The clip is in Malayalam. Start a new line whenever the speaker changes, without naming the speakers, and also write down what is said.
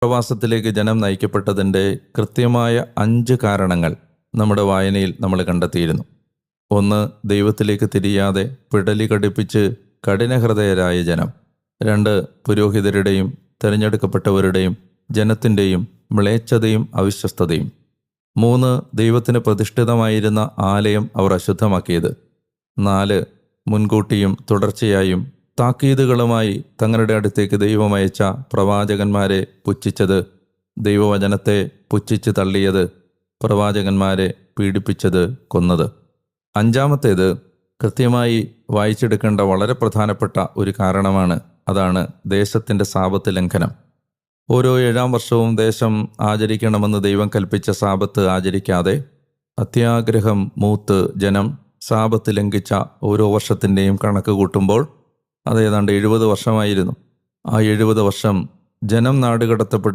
പ്രവാസത്തിലേക്ക് ജനം നയിക്കപ്പെട്ടതിൻ്റെ കൃത്യമായ 5 കാരണങ്ങൾ നമ്മുടെ വായനയിൽ നമ്മൾ കണ്ടെത്തിയിരുന്നു. 1. ദൈവത്തിലേക്ക് തിരിയാതെ പിടലി കടിപ്പിച്ച് കഠിനഹൃദയരായ ജനം. 2. പുരോഹിതരുടെയും തിരഞ്ഞെടുക്കപ്പെട്ടവരുടെയും ജനത്തിൻ്റെയും മ്ലേച്ഛതയും അവിശ്വസ്തതയും. 3. ദൈവത്തിന് പ്രതിഷ്ഠിതമായിരുന്ന ആലയം അവർ അശുദ്ധമാക്കിയത്. 4. മുൻകൂട്ടിയും തുടർച്ചയായും താക്കീതുകളുമായി തങ്ങളുടെ അടുത്തേക്ക് ദൈവം അയച്ച പ്രവാചകന്മാരെ പുച്ഛിച്ചത്, ദൈവവചനത്തെ പുച്ഛിച്ച് തള്ളിയത്, പ്രവാചകന്മാരെ പീഡിപ്പിച്ചത്, കൊന്നത്. 5-മത്തേത് കൃത്യമായി വായിച്ചെടുക്കേണ്ട വളരെ പ്രധാനപ്പെട്ട ഒരു കാരണമാണ്. അതാണ് ദേശത്തിൻ്റെ സാബത്ത് ലംഘനം. ഓരോ 7-ാം വർഷവും ദേശം ആചരിക്കണമെന്ന് ദൈവം കൽപ്പിച്ച സാബത്ത് ആചരിക്കാതെ അത്യാഗ്രഹം മൂത്ത് ജനം സാബത്ത് ലംഘിച്ച ഓരോ വർഷത്തിൻ്റെയും കണക്ക് കൂട്ടുമ്പോൾ അത് ഏതാണ്ട് 70 വർഷമായിരുന്നു. ആ 70 വർഷം ജനം നാടുകടത്തപ്പെട്ട്